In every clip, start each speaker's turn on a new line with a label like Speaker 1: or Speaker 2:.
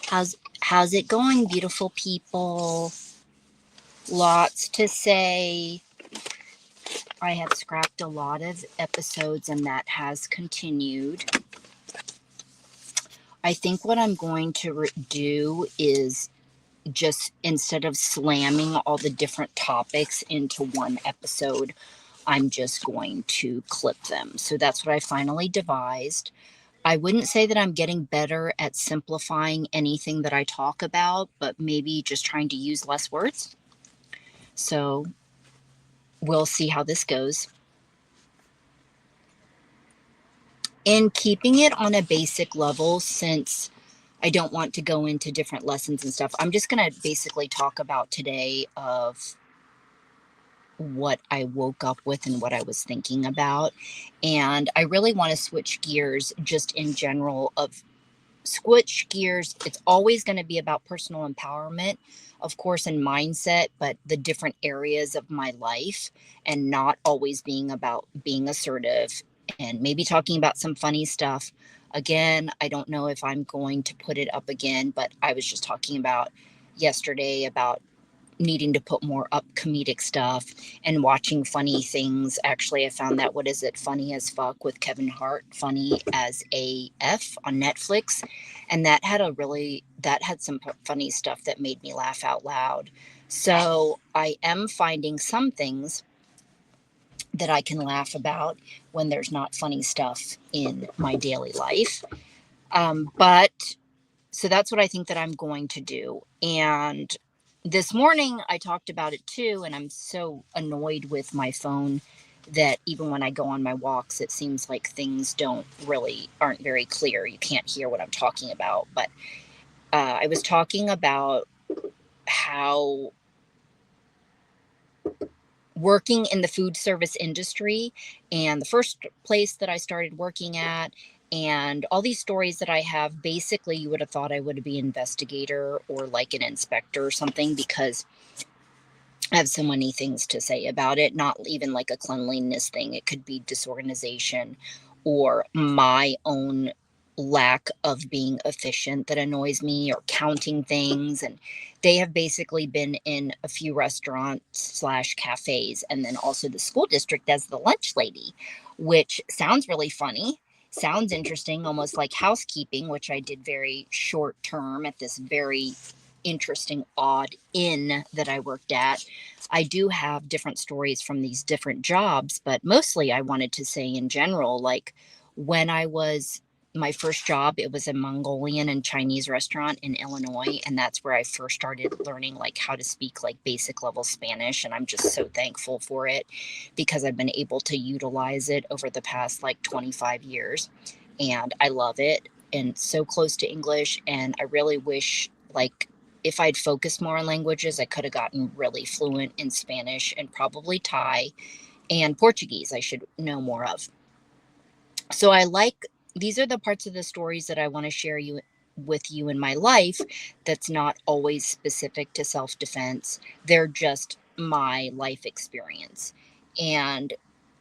Speaker 1: How's it going, beautiful people? Lots to say. I have scrapped a lot of episodes and that has continued. I think what I'm going to do is just instead of slamming all the different topics into one episode, I'm just going to clip them. So that's what I finally devised. I wouldn't say that I'm getting better at simplifying anything that I talk about, but maybe just trying to use less words. So we'll see how this goes. In keeping it on a basic level, since I don't want to go into different lessons and stuff, I'm just going to basically talk about today of what I woke up with and what I was thinking about. And I really want to switch gears just in general of switch gears. It's always going to be about personal empowerment, of course, and mindset, but the different areas of my life, and not always being about being assertive and maybe talking about some funny stuff. Again, I don't know if I'm going to put it up again, but I was just talking about yesterday about needing to put more up comedic stuff and watching funny things. Actually, I found that What Is It Funny as Fuck with Kevin Hart, funny as AF on Netflix. And that had some funny stuff that made me laugh out loud. So I am finding some things that I can laugh about when there's not funny stuff in my daily life. But so that's what I think that I'm going to do. And this morning I talked about it too, and I'm so annoyed with my phone that even when I go on my walks, it seems like things aren't very clear. You can't hear what I'm talking about. But I was talking about how working in the food service industry and the first place that I started working at and all these stories that I have, basically you would have thought I would be an investigator or like an inspector or something, because I have so many things to say about it, not even like a cleanliness thing. It could be disorganization or my own lack of being efficient that annoys me, or counting things. And they have basically been in a few restaurants slash cafes, and then also the school district as the lunch lady, which sounds really funny. Sounds interesting, almost like housekeeping, which I did very short term at this very interesting, odd inn that I worked at. I do have different stories from these different jobs, but mostly I wanted to say in general, like when I was my first job, it was a Mongolian and Chinese restaurant in Illinois. And that's where I first started learning like how to speak like basic level Spanish. And I'm just so thankful for it because I've been able to utilize it over the past like 25 years. And I love it and so close to English. And I really wish like if I'd focused more on languages, I could have gotten really fluent in Spanish and probably Thai and Portuguese. I should know more of. So these are the parts of the stories that I want to share with you in my life that's not always specific to self-defense. They're just my life experience. And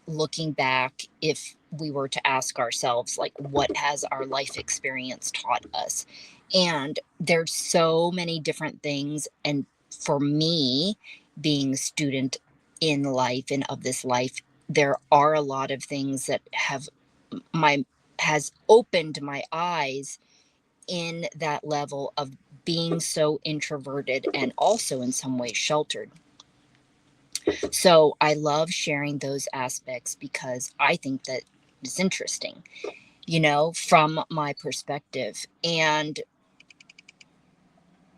Speaker 1: looking back, if we were to ask ourselves, like, what has our life experience taught us? And there's so many different things. And for me, being a student in life and of this life, there are a lot of things that my has opened my eyes in that level of being so introverted and also in some ways sheltered. So I love sharing those aspects because I think that it's interesting, from my perspective. And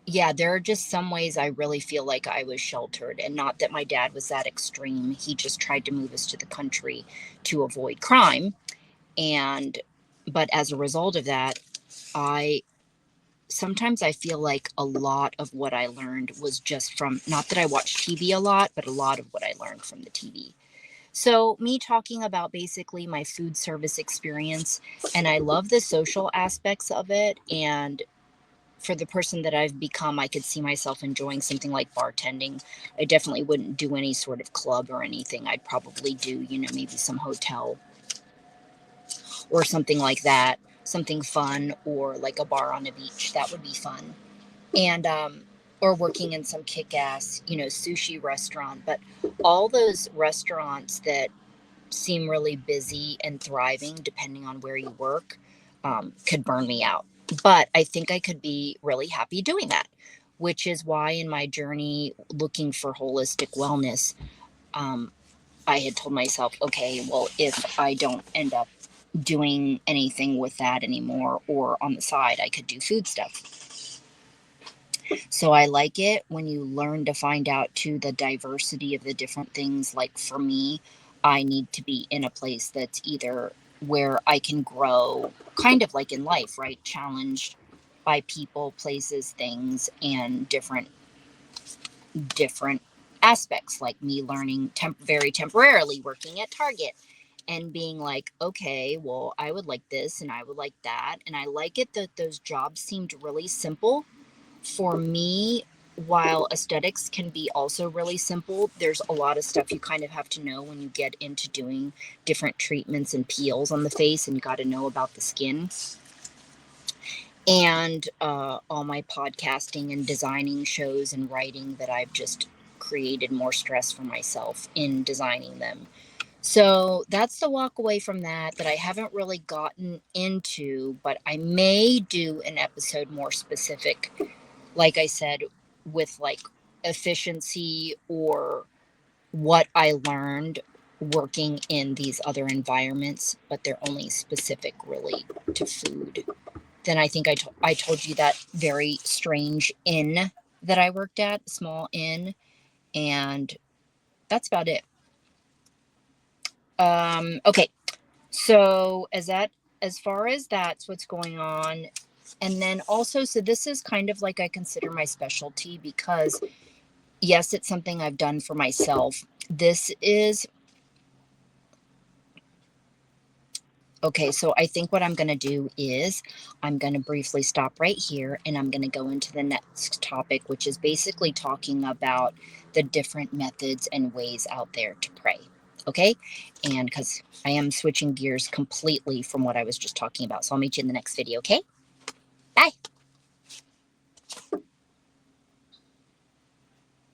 Speaker 1: yeah, there are just some ways I really feel like I was sheltered, and not that my dad was that extreme. He just tried to move us to the country to avoid crime. But as a result of that, I sometimes I feel like a lot of what I learned was just from, not that I watched TV a lot, but a lot of what I learned from the TV. So, me talking about basically my food service experience, and I love the social aspects of it. And for the person that I've become, I could see myself enjoying something like bartending. I definitely wouldn't do any sort of club or anything. I'd probably do, maybe some hotel or something like that. something fun, or like a bar on a beach. That would be fun. And, or working in some kick ass, sushi restaurant. But all those restaurants that seem really busy and thriving, depending on where you work, could burn me out. But I think I could be really happy doing that, which is why in my journey looking for holistic wellness, um, I had told myself, okay, well, if I don't end up doing anything with that anymore, or on the side, I could do food stuff. So I like it when you learn to find out too the diversity of the different things. Like for me, I need to be in a place that's either where I can grow, kind of like in life, right? Challenged by people, places, things, and different aspects, like me learning very temporarily working at Target and being like, okay, well, I would like this and I would like that. And I like it that those jobs seemed really simple for me. While aesthetics can be also really simple, there's a lot of stuff you kind of have to know when you get into doing different treatments and peels on the face, and you got to know about the skin. And all my podcasting and designing shows and writing that I've just created more stress for myself in designing them. So that's the walk away from that I haven't really gotten into, but I may do an episode more specific, like I said, with like efficiency or what I learned working in these other environments, but they're only specific really to food. Then I think I told you that very strange inn that I worked at, small inn, and that's about it. Okay, so as far as that's what's going on, and then also, so this is kind of like I consider my specialty because yes, it's something I've done for myself. This is Okay, so I think what I'm going to do is I'm going to briefly stop right here and I'm going to go into the next topic, which is basically talking about the different methods and ways out there to pray. Okay, and because I am switching gears completely from what I was just talking about. So I'll meet you in the next video. Okay, bye.